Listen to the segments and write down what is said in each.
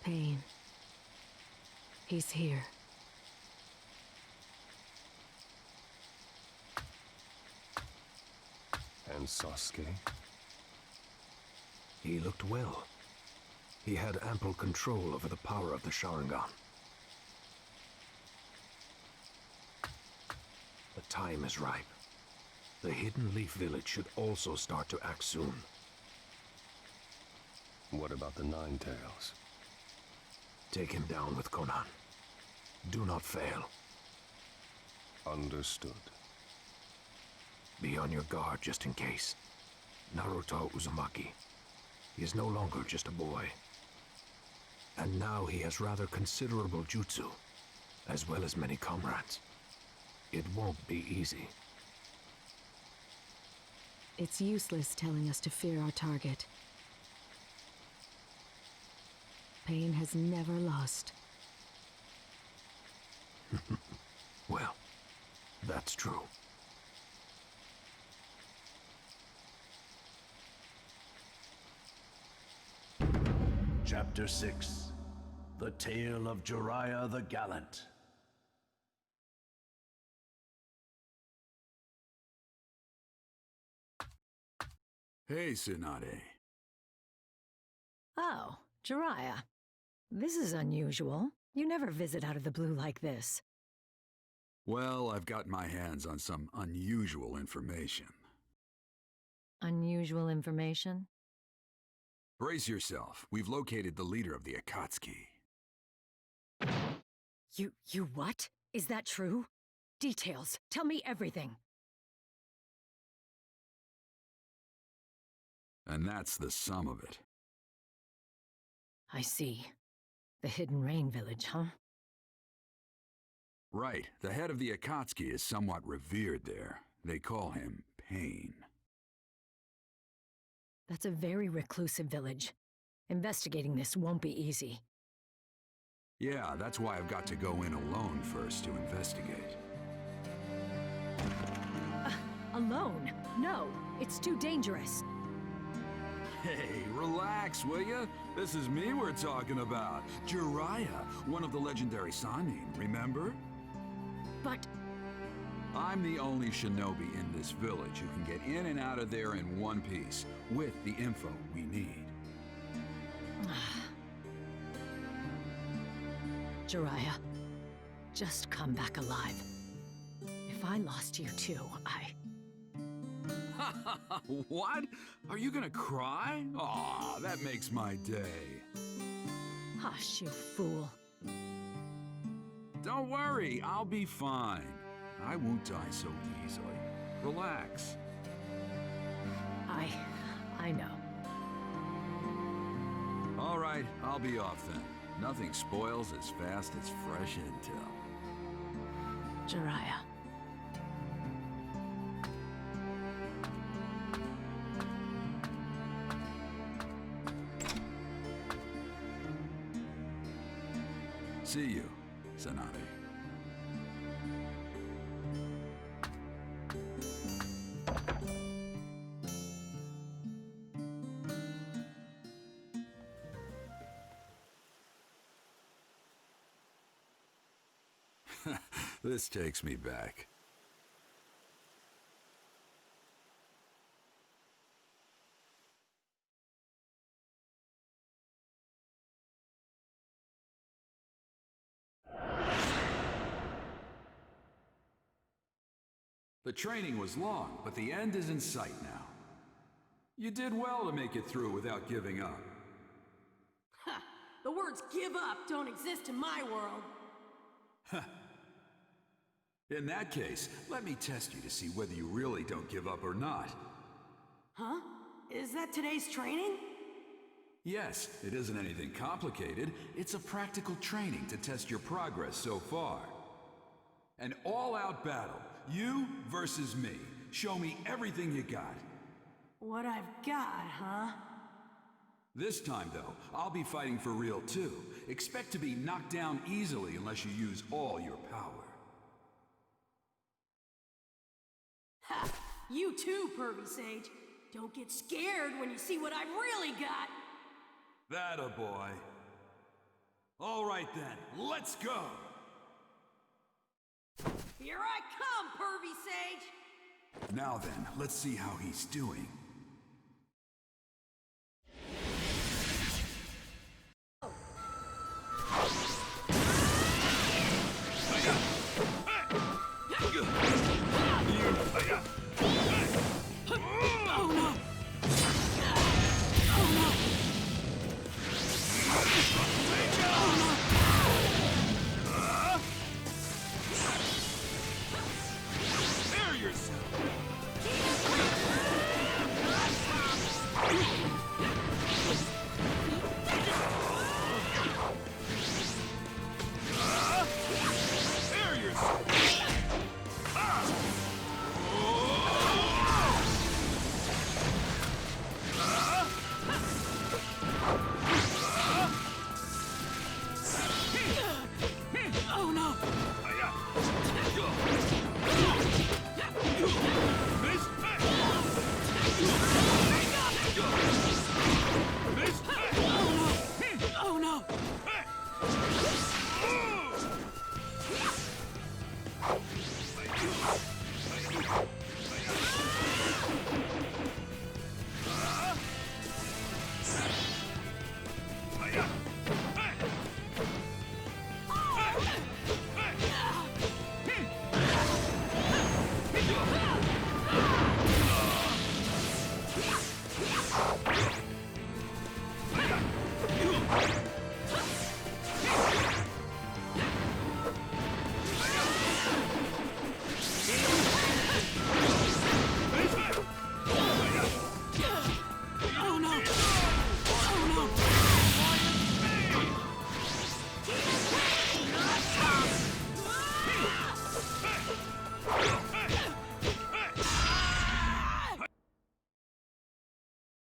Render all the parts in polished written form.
Pain. He's here. And Sasuke? He looked well. He had ample control over the power of the Sharingan. The time is ripe. The Hidden Leaf Village should also start to act soon. What about the Nine Tails? Take him down with Konan. Do not fail. Understood. Be on your guard just in case. Naruto Uzumaki. He is no longer just a boy. And now he has rather considerable jutsu, as well as many comrades. It won't be easy. It's useless telling us to fear our target. Pain has never lost. Well, that's true. Chapter 6. The Tale of Jiraiya the Gallant. Hey, Tsunade. Oh, Jiraiya. This is unusual. You never visit out of the blue like this. Well, I've got my hands on some unusual information. Unusual information? Brace yourself. We've located the leader of the Akatsuki. You what? Is that true? Details. Tell me everything. And that's the sum of it. I see. The Hidden Rain Village, huh? Right. The head of the Akatsuki is somewhat revered there. They call him Pain. That's a very reclusive village. Investigating this won't be easy. Yeah, that's why I've got to go in alone first to investigate. Alone? No, it's too dangerous. Hey, relax, will ya? This is me we're talking about. Jiraiya, one of the legendary Sannin, remember? But... I'm the only shinobi in this village who can get in and out of there in one piece, with the info we need. Jiraiya, just come back alive. If I lost you too, What? Are you gonna cry? Aw, that makes my day. Hush, you fool. Don't worry, I'll be fine. I won't die so easily. Relax. I know. All right, I'll be off then. Nothing spoils as fast as fresh intel. Jiraiya. See you, Tsunade. This takes me back. The training was long, but the end is in sight now. You did well to make it through without giving up. Ha! The words give up don't exist in my world. In that case, let me test you to see whether you really don't give up or not. Huh? Is that today's training? Yes, it isn't anything complicated. It's a practical training to test your progress so far. An all-out battle, you versus me. Show me everything you got. What I've got, huh? This time, though, I'll be fighting for real too. Expect to be knocked down easily unless you use all your power. Ha! You too, Pervy Sage. Don't get scared when you see what I've really got. That a boy. All right then, let's go! Here I come, pervy sage! Now then, let's see how he's doing.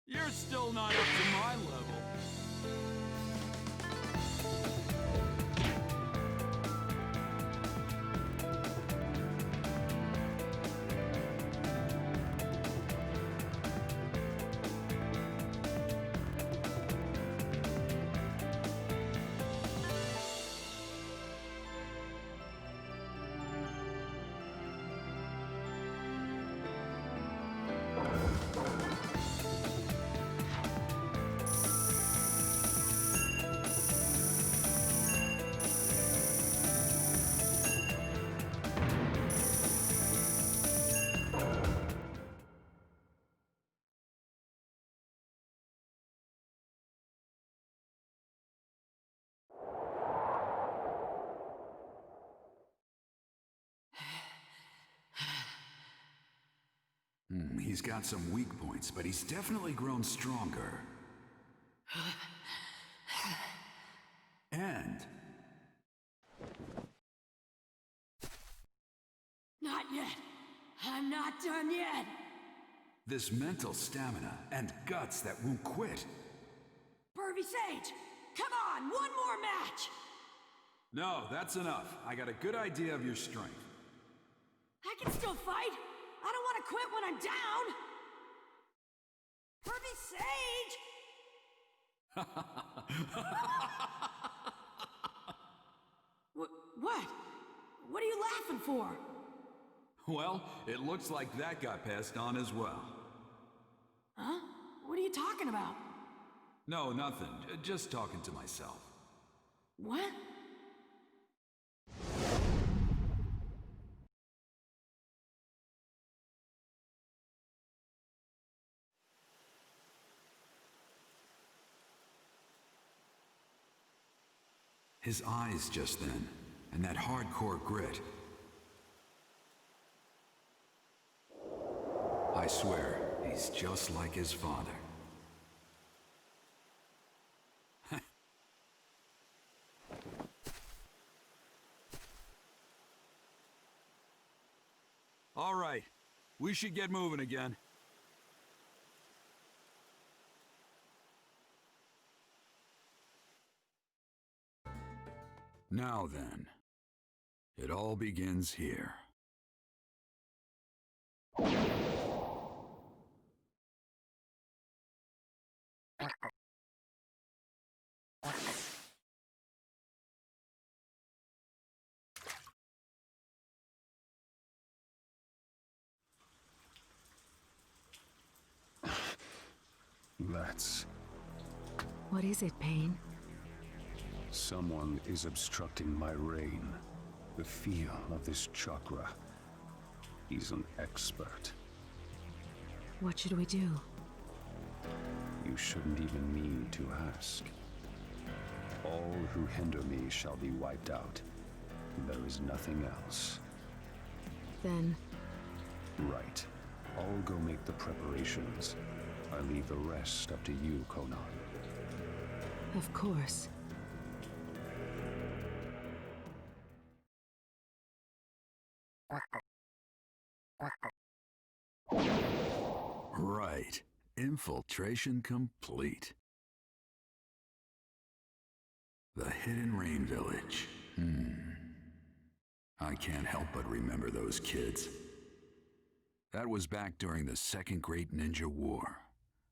You're still not up to my level. He's got some weak points, but he's definitely grown stronger. And Not yet. I'm not done yet. this mental stamina and guts that won't quit. Pervy sage, come on, one more match. No, that's enough. I got a good idea of your strength. I can still fight. I don't want to quit when I'm down. Pervy sage. What? What are you laughing for? Well, it looks like that got passed on as well. Huh? What are you talking about? No, nothing. Just talking to myself. What? His eyes just then, and that hardcore grit. I swear, he's just like his father. All right, we should get moving again. Now then, it all begins here. Let's. What is it, Pain? Someone is obstructing my reign. The feel of this chakra. He's an expert. What should we do? You shouldn't even need to ask. All who hinder me shall be wiped out. There is nothing else. Then, Right. I'll go make the preparations. I leave the rest up to you, Conan. of course. Right. Infiltration complete. The Hidden Rain Village. I can't help but remember those kids. That was back during the Second Great Ninja War,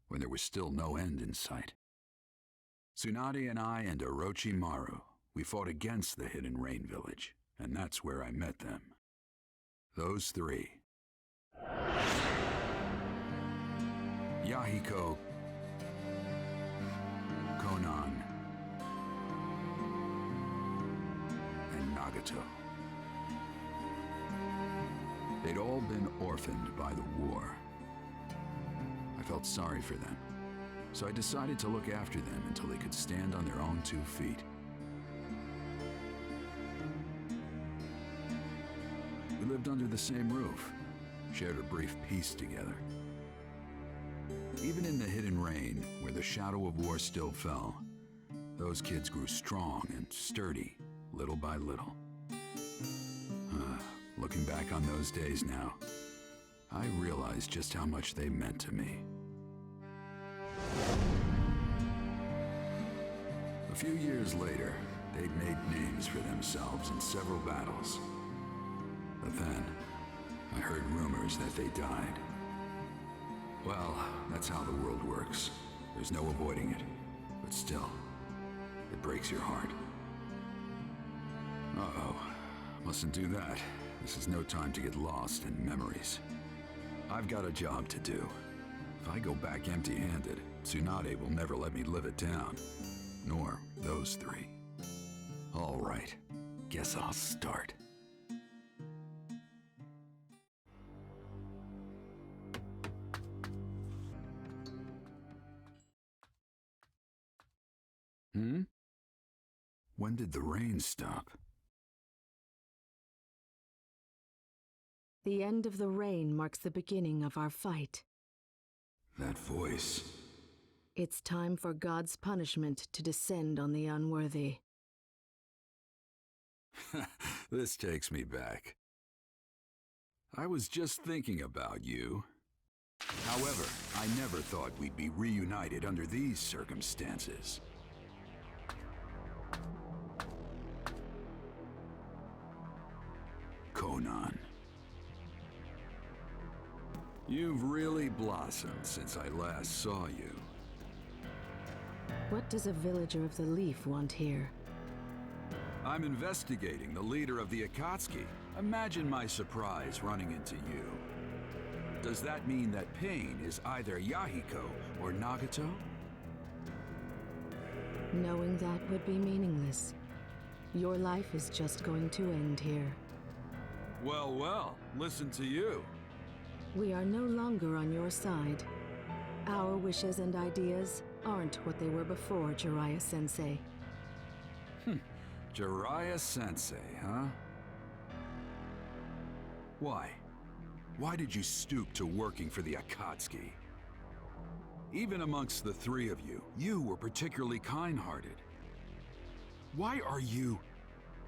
when there was still no end in sight. Tsunade and I and Orochimaru, we fought against the Hidden Rain Village, and that's where I met them. Those three. Yahiko, Conan, and Nagato. They'd all been orphaned by the war. I felt sorry for them, so I decided to look after them until they could stand on their own 2 feet. We lived under the same roof, shared a brief peace together. Even in the Hidden Rain, where the shadow of war still fell, those kids grew strong and sturdy, little by little. Looking back on those days now, I realize just how much they meant to me. A few years later, they'd made names for themselves in several battles. But then, I heard rumors that they died. Well, that's how the world works. There's no avoiding it. But still, it breaks your heart. Uh-oh. Mustn't do that. This is no time to get lost in memories. I've got a job to do. If I go back empty-handed, Tsunade will never let me live it down. Nor those three. All right. Guess I'll start. When did the rain stop? The end of the rain marks the beginning of our fight. That voice. It's time for God's punishment to descend on the unworthy. This takes me back. I was just thinking about you. However, I never thought we'd be reunited under these circumstances. Conan. You've really blossomed since I last saw you. What does a villager of the Leaf want here? I'm investigating the leader of the Akatsuki. Imagine my surprise running into you. Does that mean that Pain is either Yahiko or Nagato? Knowing that would be meaningless. Your life is just going to end here. Well, well, listen to you. We are no longer on your side. Our wishes and ideas aren't what they were before, Jiraiya-sensei. Jiraiya-sensei, huh? Why? Why did you stoop to working for the Akatsuki? Even amongst the three of you, you were particularly kind-hearted. Why are you...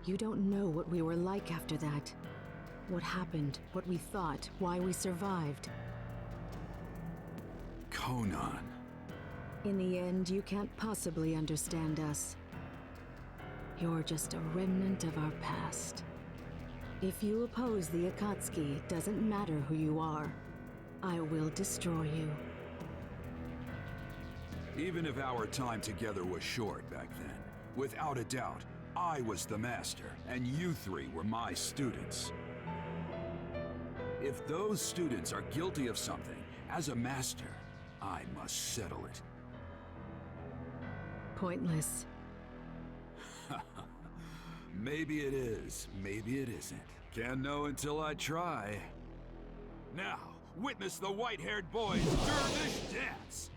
You don't know what we were like after that. What happened, what we thought, why we survived. Conan. In the end, you can't possibly understand us. You're just a remnant of our past. If you oppose the Akatsuki, it doesn't matter who you are. I will destroy you. Even if our time together was short back then, without a doubt, I was the master, and you three were my students. If those students are guilty of something, as a master, I must settle it. Pointless. Maybe it is, maybe it isn't. Can't know until I try. Now, witness the white-haired boy's dervish dance!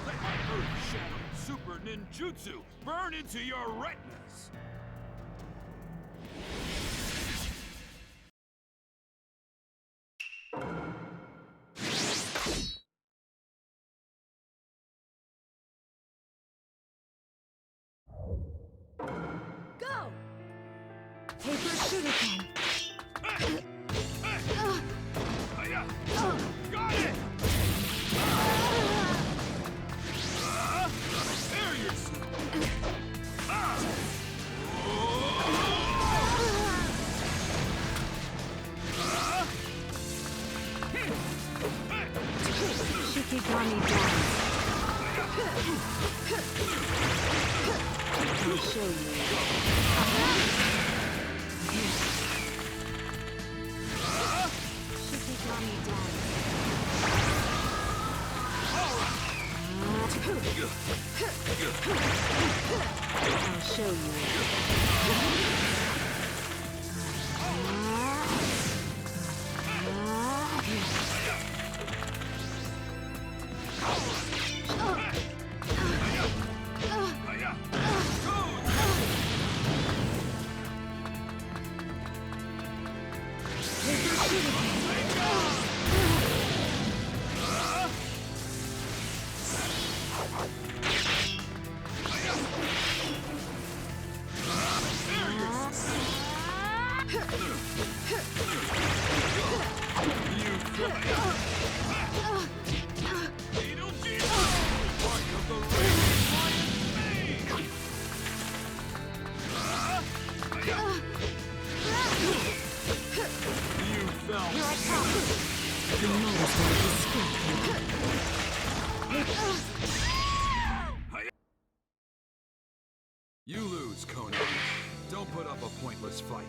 Let my earth-shattering super ninjutsu burn into your retinas! Go! Paper shuriken. Got it! Prepare yourself! Shikigami down. I'll show you. Shikigami down. I'll show you. You lose, Conan. Don't put up a pointless fight.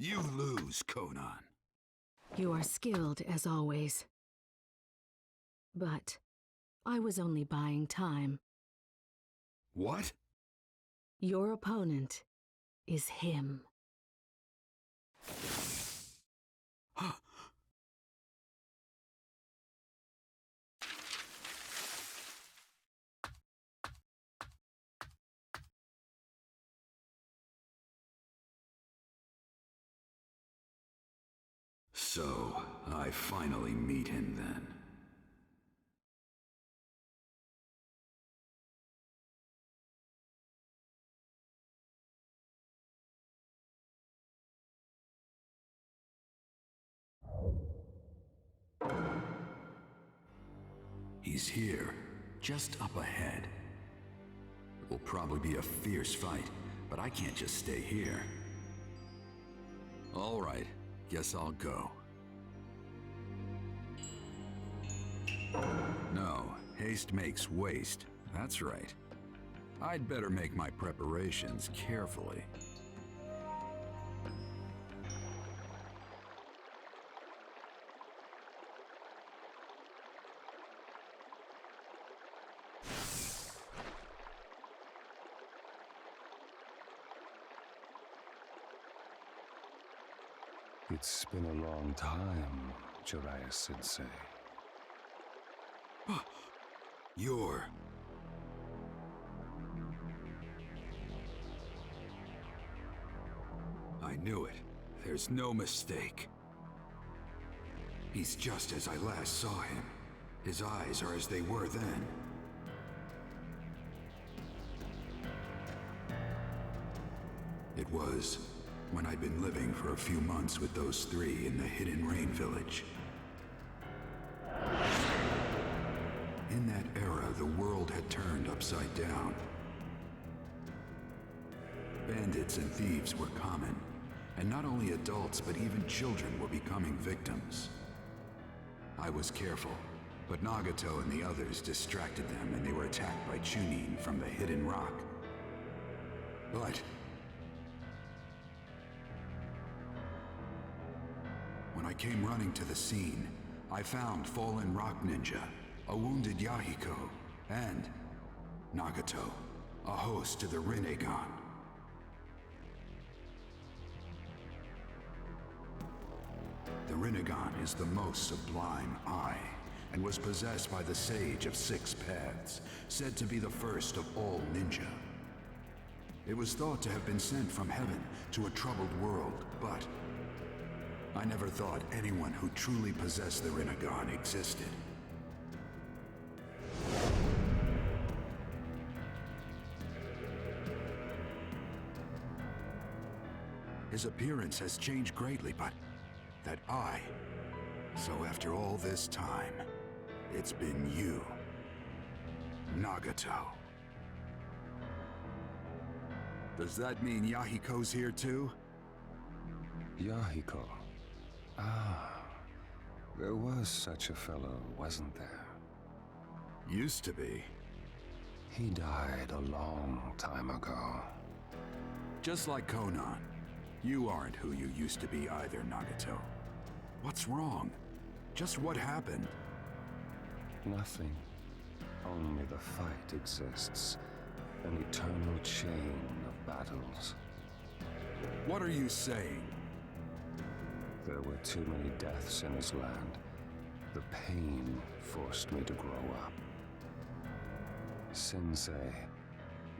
You lose, Conan. You are skilled as always. But I was only buying time. What? Your opponent is him. So, I finally meet him then. He's here, just up ahead. It will probably be a fierce fight, but I can't just stay here. All right, guess I'll go. No, haste makes waste. That's right. I'd better make my preparations carefully. It's been a long time, Jiraiya-sensei. You're... I knew it. There's no mistake. He's just as I last saw him. His eyes are as they were then. It was when I'd been living for a few months with those three in the Hidden Rain village. In that era, the world had turned upside down. Bandits and thieves were common, and not only adults but even children were becoming victims. I was careful, but Nagato and the others distracted them and they were attacked by Chunin from the hidden rock. But when I came running to the scene, I found fallen rock ninja, a wounded Yahiko, and Nagato, a host to the Rinnegan. The Rinnegan is the most sublime eye, and was possessed by the Sage of Six Paths, said to be the first of all ninja. It was thought to have been sent from heaven to a troubled world, but I never thought anyone who truly possessed the Rinnegan existed. His appearance has changed greatly, but that eye. So after all this time, it's been you, Nagato. Does that mean Yahiko's here too? Yahiko. Ah, there was such a fellow, wasn't there? Used to be. He died a long time ago. Just like Conan, you aren't who you used to be either, Nagato. What's wrong? Just what happened? Nothing. Only the fight exists. An eternal chain of battles. What are you saying? There were too many deaths in his land. The pain forced me to grow up. Sensei,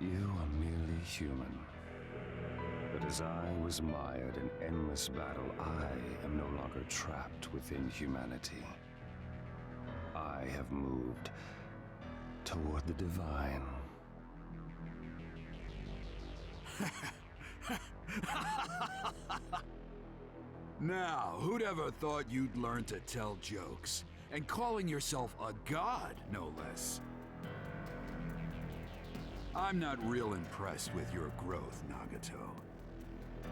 you are merely human. But as I was mired in endless battle, I am no longer trapped within humanity. I have moved toward the divine. Now, who'd ever thought you'd learn to tell jokes? And calling yourself a god, no less. I'm not real impressed with your growth, Nagato.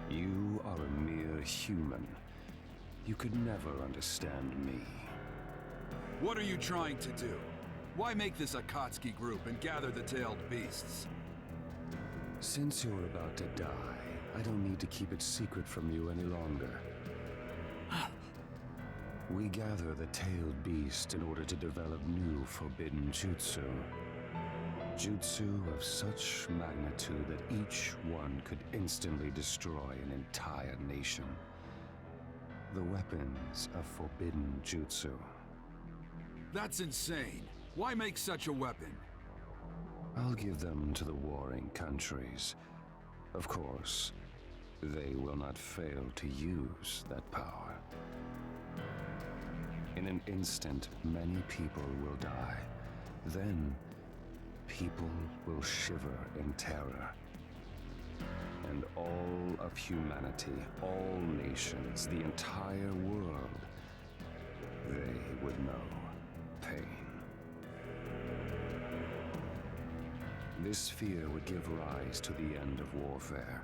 You are a mere human. You could never understand me. What are you trying to do? Why make this Akatsuki group and gather the tailed beasts? Since you're about to die, I don't need to keep it secret from you any longer. We gather the tailed beast in order to develop new forbidden jutsu. Jutsu of such magnitude that each one could instantly destroy an entire nation. The weapons of forbidden jutsu. That's insane. Why make such a weapon? I'll give them to the warring countries. Of course, they will not fail to use that power. In an instant, many people will die. Then, people will shiver in terror. And all of humanity, all nations, the entire world, they would know pain. This fear would give rise to the end of warfare.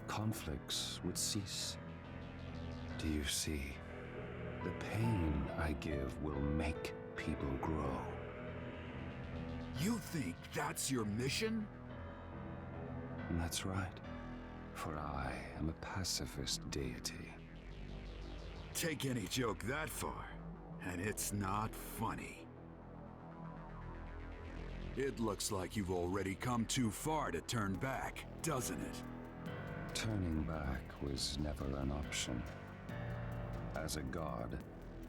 Conflicts would cease. Do you see? The pain I give will make people grow. You think that's your mission? That's right. For I am a pacifist deity. Take any joke that far, and it's not funny. It looks like you've already come too far to turn back, doesn't it? Turning back was never an option. As a god,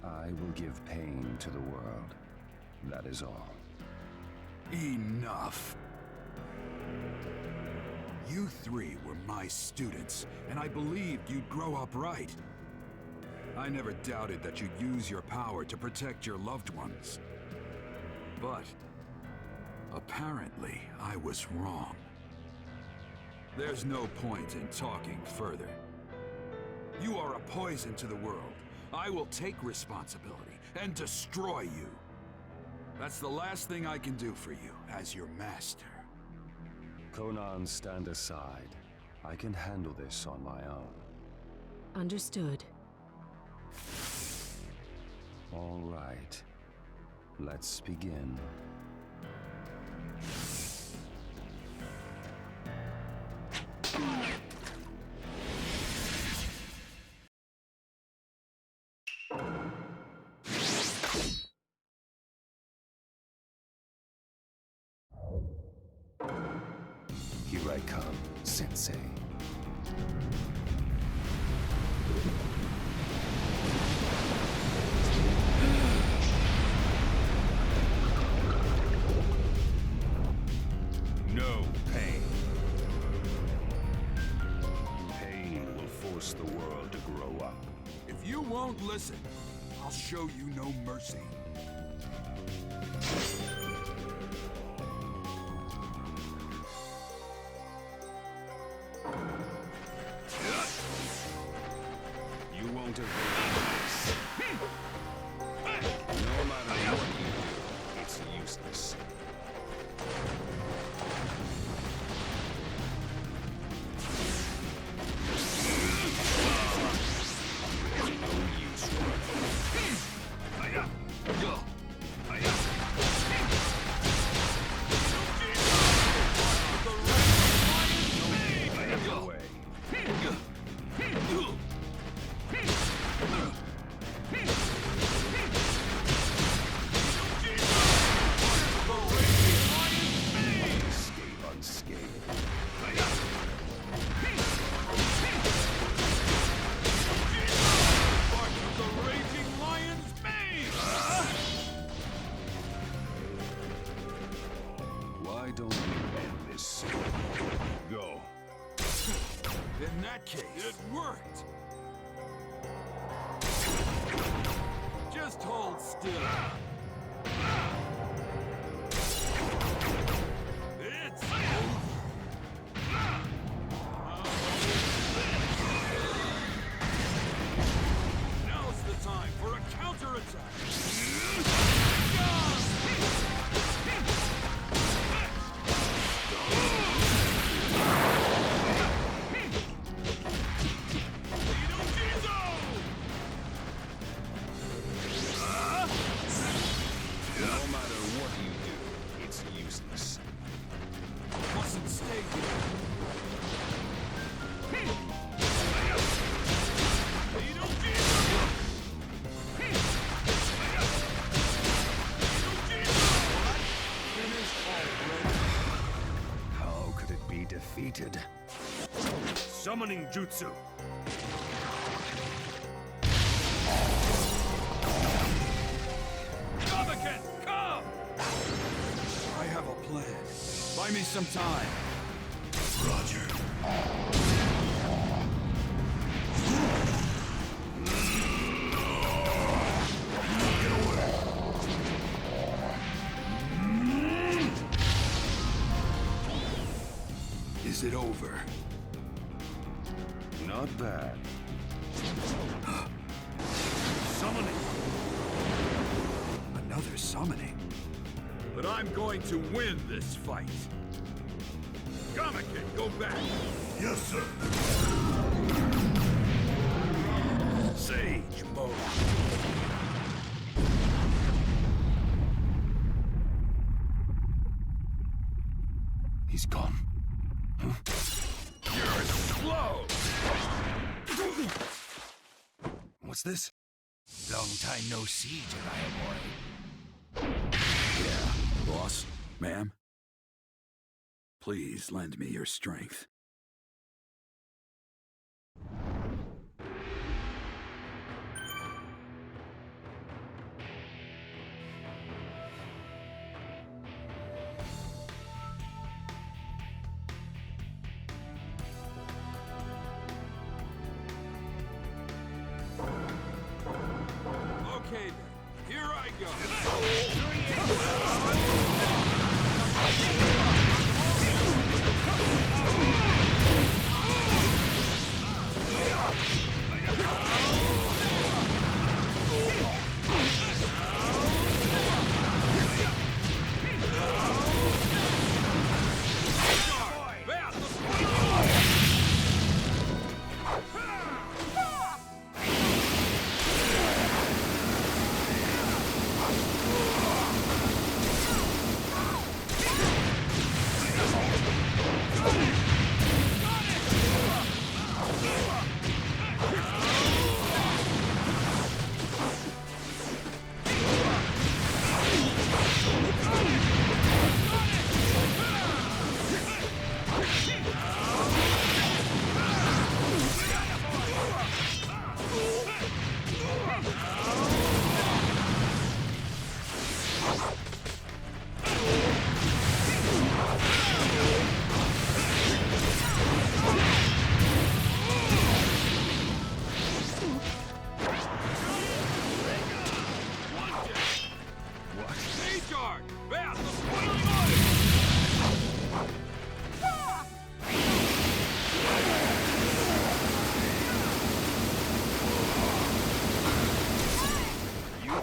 I will give pain to the world. That is all. Enough! You three were my students, and I believed you'd grow up right. I never doubted that you'd use your power to protect your loved ones. But apparently, I was wrong. There's no point in talking further. You are a poison to the world. I will take responsibility and destroy you. That's the last thing I can do for you as your master. Conan, stand aside. I can handle this on my own. Understood. All right. Let's begin. Here I come, Sensei. No pain. Pain will force the world to grow up. If you won't listen, I'll show you no mercy. You won't evade this. No matter what you do, it's useless. Why don't you end this soon? Go. In that case, it worked. Just hold still. It's over. Now's the time for a counterattack. No matter what you do, it's useless. Mustn't stay here. How could it be defeated? Summoning jutsu. Come! I have a plan. Buy me some time. Roger. Is it over? Not bad. Summoning. Another summoning. But I'm going to win this fight. Gamake, go back. Yes, sir. Sage mode. He's gone. You're slow. What's this? Long time no see, Jiraiya boy. Yeah, boss, ma'am. Please lend me your strength. Okay then, here I go.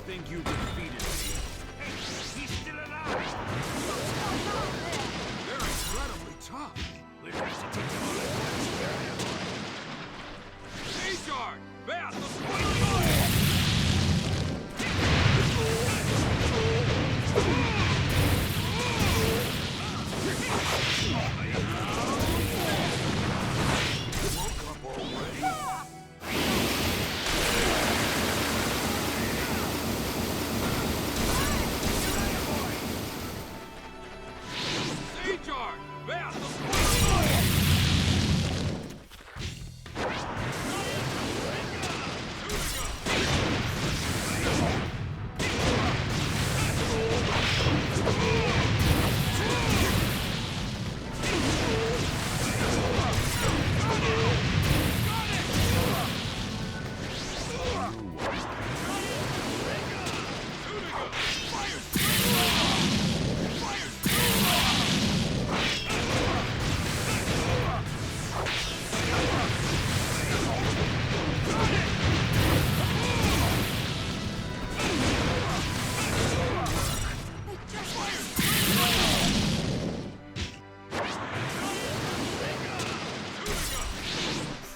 think you defeated me? Hey, he's still alive! They're incredibly tough. We'll have to take them all at once, Jiraiya boy. Sage-Art! Bath the spoiling oil! Woke up already? Sage-Art! Bath the spoiling oil!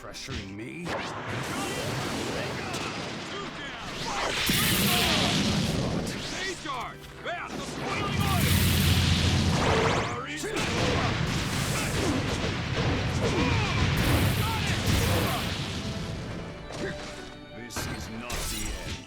Pressuring me? Sage-Art! Bath the spoiling oil! This is not the end.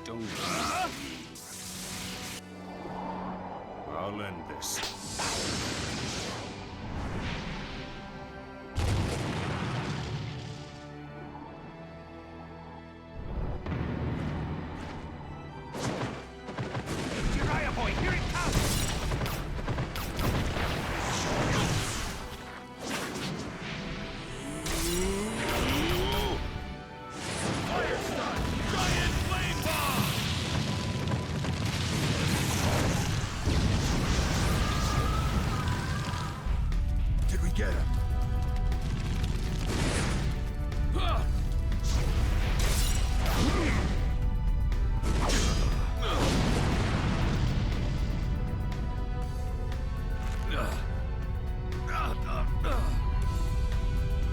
Don't I'll end this. Jiraiya boy, here it comes! Fire stun! Giant flame bomb! Did we get him?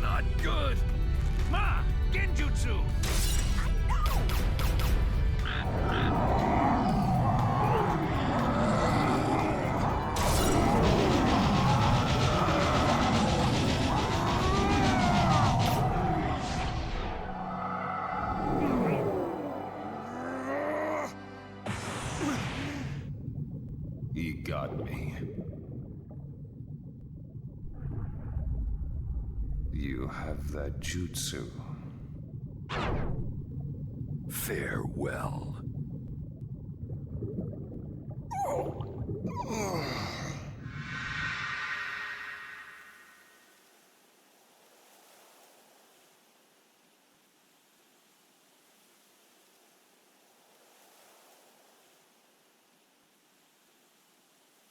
Not good! Ma! Genjutsu! He got me. You have that jutsu. Farewell.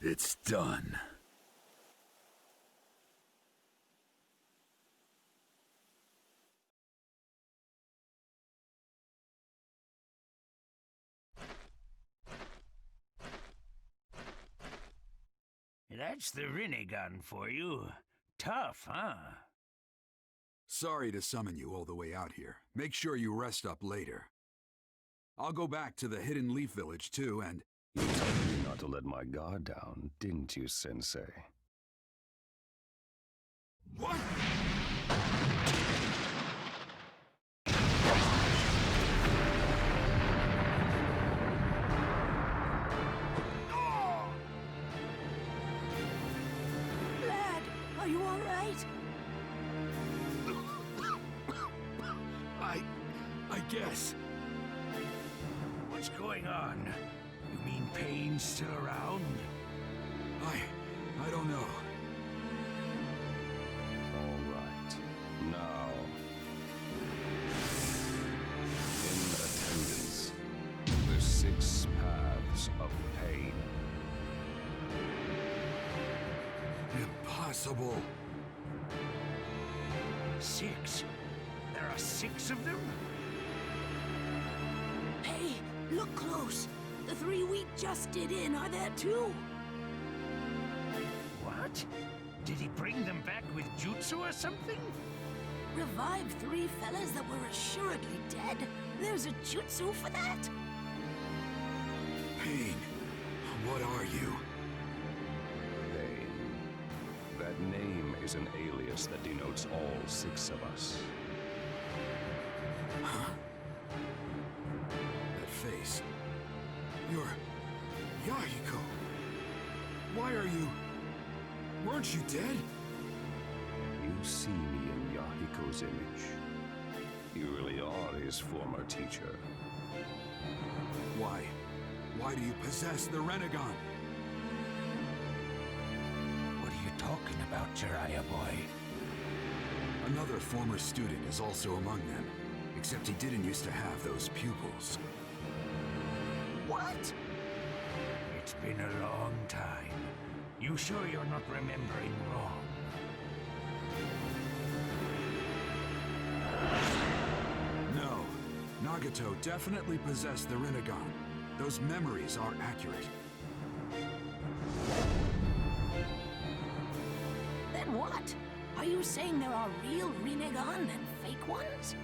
It's done. That's the Rinnegan for you. Tough, huh? Sorry to summon you all the way out here. Make sure you rest up later. I'll go back to the Hidden Leaf Village too, and... You told me not to let my guard down, didn't you, Sensei? What? What's going on? You mean Pain's still around? I don't know. All right. Now, in attendance, the 6 paths of pain. Impossible. 6? There are 6 of them? Hey, look close. The 3 we just did in are there too. What? Did he bring them back with jutsu or something? Revived 3 fellas that were assuredly dead. There's a jutsu for that? Pain. What are you? Pain. That name is an alias that denotes all 6 of us. Huh? That face. You're... Yahiko! Why are you... Weren't you dead? You see me in Yahiko's image. You really are his former teacher. Why? Why do you possess the Renegon? What are you talking about, Jiraiya boy? Another former student is also among them. Except he didn't used to have those pupils. What? It's been a long time. You sure you're not remembering wrong? No. Nagato definitely possessed the Rinnegan. Those memories are accurate. Then what? Are you saying there are real Rinnegan and fake ones?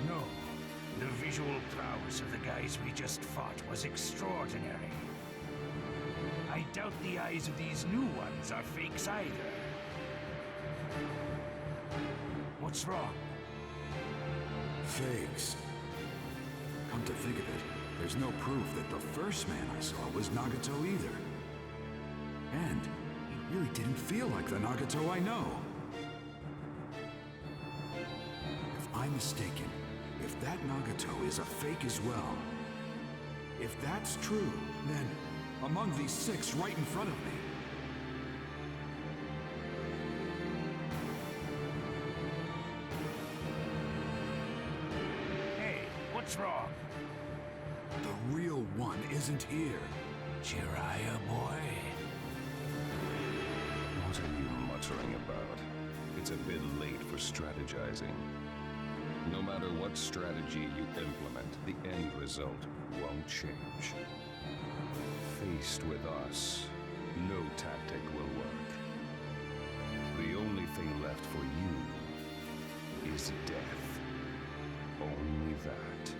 No. The visual prowess of the guys we just fought was extraordinary. I doubt the eyes of these new ones are fakes either. What's wrong? Fakes. Come to think of it, there's no proof that the first man I saw was Nagato either. And he really didn't feel like the Nagato I know. If I'm mistaken, if that Nagato is a fake as well, if that's true, then among these 6 right in front of me, Hey, what's wrong? the real one isn't here. Jiraiya boy? What are you muttering about? It's a bit late for strategizing. No matter what strategy you implement, the end result won't change. Faced with us, no tactic will work. The only thing left for you is death. Only that.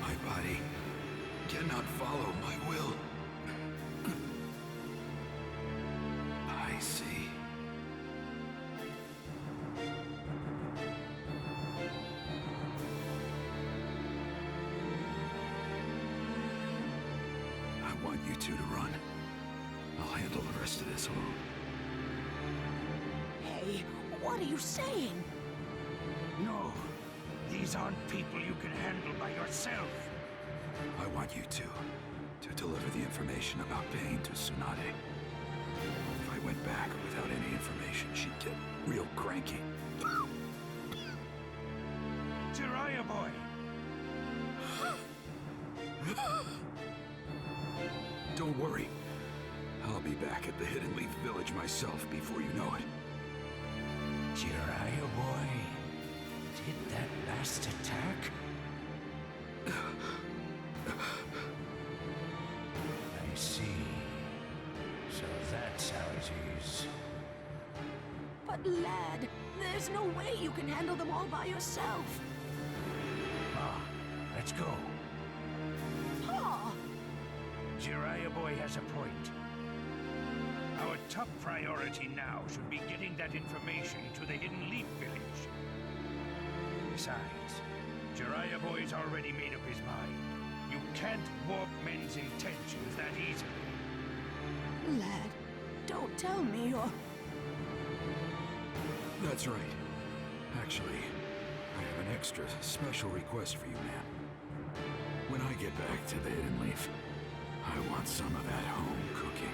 My body cannot follow my will. I see. I want you two to run. I'll handle the rest of this alone. Hey, what are you saying? No. These aren't people you can handle by yourself. I want you two to deliver the information about Pain to Tsunade. If I went back without any information, she'd get real cranky. Jiraiya boy! Don't worry. I'll be back at the Hidden Leaf Village myself before you know it. Jiraiya boy? Did that last attack? I see. So that's how it is. But lad, there's no way you can handle them all by yourself. Ma, let's go. Pa! Jiraiya boy has a point. Our top priority now should be getting that information to the Hidden Leaf Village. Besides, Jiraiya boy's already made up his mind. You can't warp men's intentions that easily. Lad, don't tell me you're... That's right. Actually, I have an extra special request for you, ma'am. When I get back to the Hidden Leaf, I want some of that home cooking.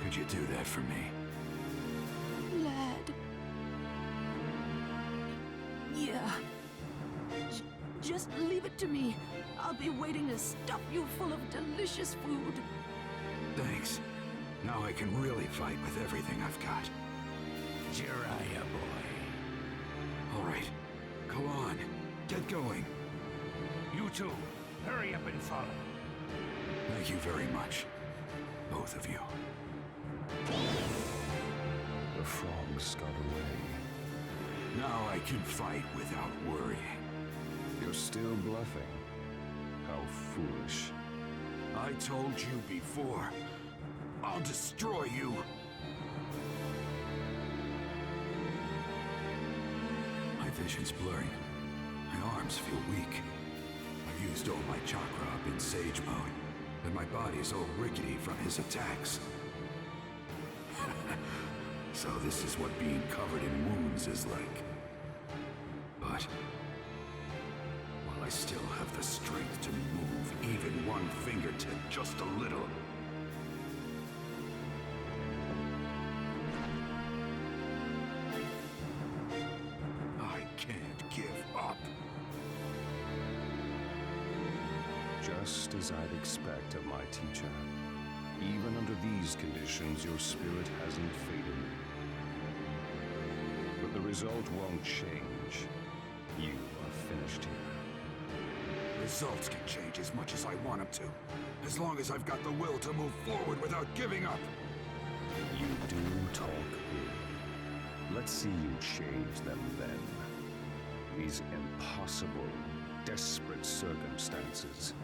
Could you do that for me? Lad... Yeah. Just leave it to me. I'll be waiting to stuff you full of delicious food. Thanks. Now I can really fight with everything I've got. Jiraiya, boy. All right. Go on. Get going. You two, hurry up and follow. Thank you very much. Both of you. The frogs got away. Now I can fight without worrying. You're still bluffing. How foolish. I told you before. I'll destroy you. My vision's blurring. My arms feel weak. I've used all my chakra up in Sage mode, and my body's all rickety from his attacks. So this is what being covered in wounds is like. But while I still have the strength to move even one fingertip just a little, I can't give up. Just as I'd expect of my teacher. Even under these conditions, your spirit hasn't faded. But the result won't change. You are finished here. Results can change as much as I want them to, as long as I've got the will to move forward without giving up. You do talk big. Let's see you change them then. These impossible, desperate circumstances.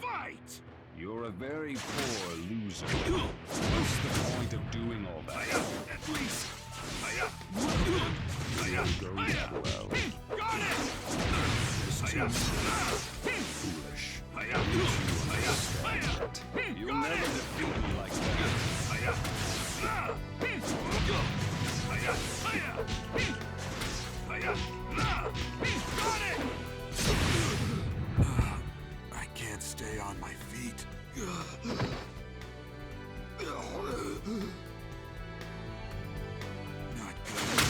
Fight! You're a very poor loser. What's the point of doing all that? At least! Go that well. Got it! Foolish. You'll never defeat me like that. I can't stay on my feet. Not good.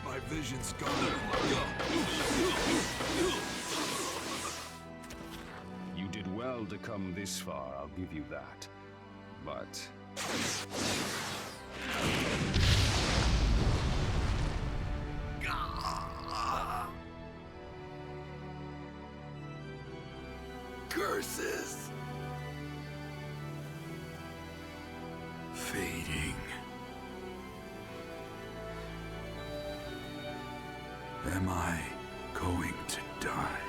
My vision's gone. You did well to come this far, I'll give you that. But... Curses! Fading. Am I going to die?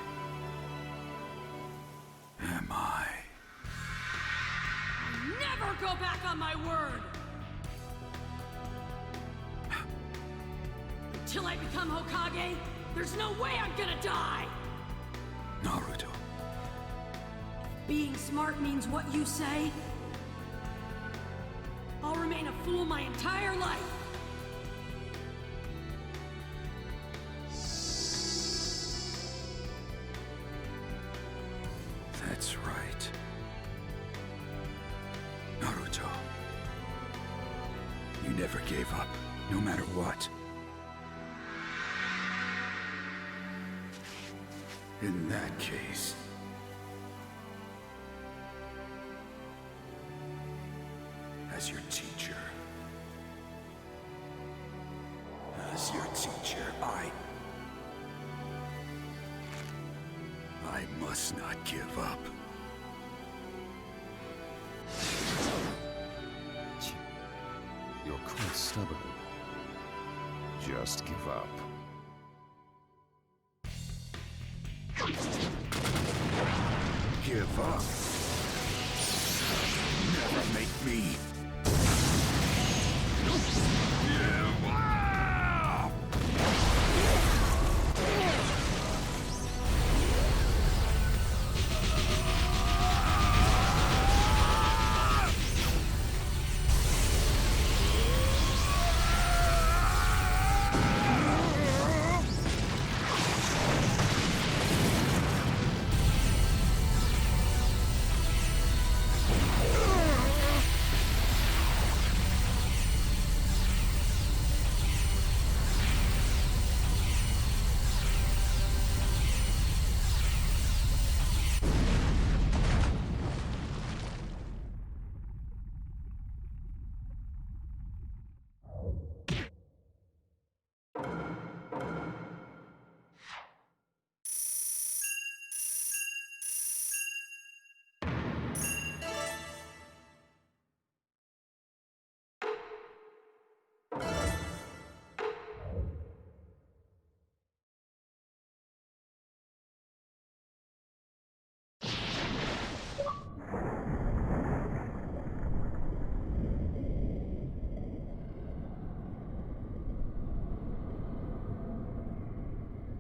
Am I? Never go back on my word! Until I become Hokage, there's no way I'm gonna die! Naruto. Being smart means what you say? I'll remain a fool my entire life! That's right. Naruto. You never gave up, no matter what. In that case... as your teacher... as your teacher, I must not give up. You're quite stubborn. Just give up. Give up? Never make me... give up!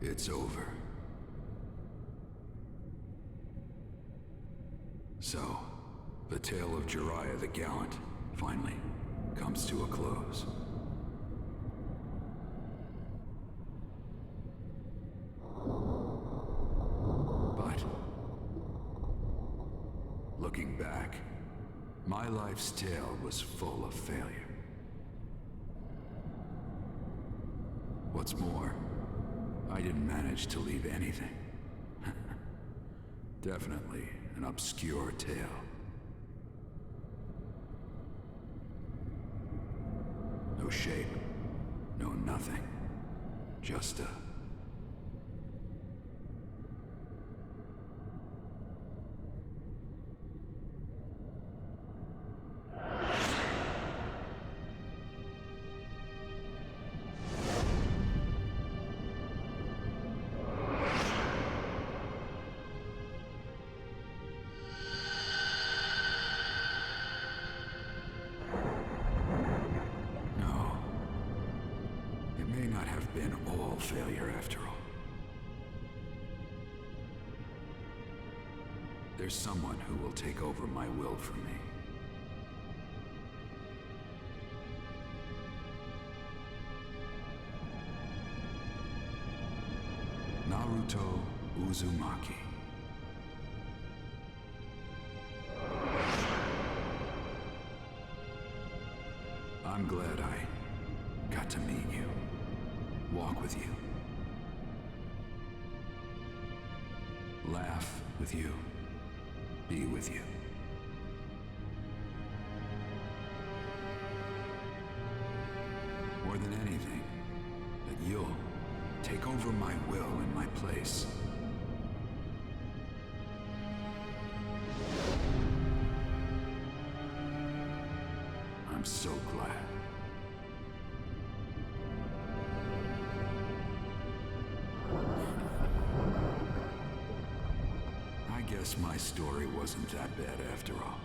It's over. So, the tale of Jiraiya the Gallant finally comes to a close. But, looking back, my life's tale was full of failure. What's more, I didn't manage to leave anything. Definitely an obscure tale. No shape, no nothing. Just a... been all failure after all. There's someone who will take over my will for me. Naruto Uzumaki. I'm glad I got to meet you. Walk with you. Laugh with you. Be with you. More than anything, that you'll take over my will in my place. I'm so glad. I guess my story wasn't that bad after all.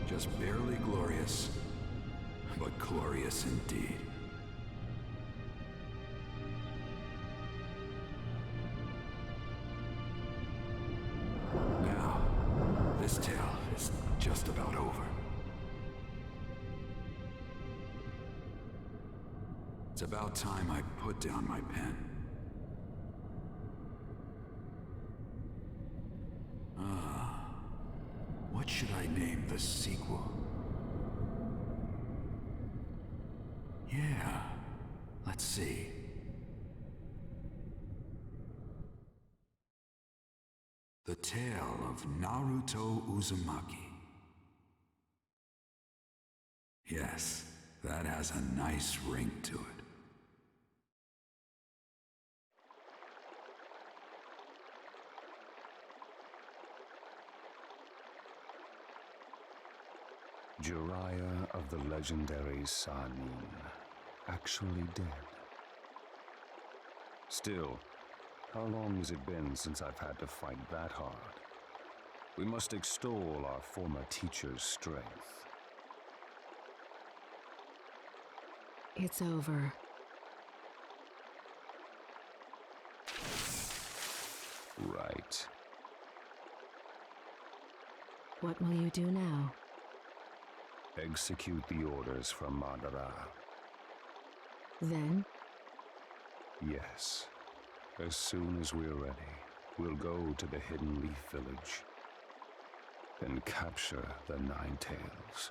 Just barely glorious, but glorious indeed. Now, this tale is just about over. It's about time I put down my pen. What should I name the sequel? Yeah, let's see. The Tale of Naruto Uzumaki. Yes, that has a nice ring to it. Jiraiya of the legendary Sanin, actually dead. Still, how long has it been since I've had to fight that hard? We must extol our former teacher's strength. It's over. Right. What will you do now? Execute the orders from Madara. Then? Yes. As soon as we're ready, we'll go to the Hidden Leaf Village and capture the Nine Tails.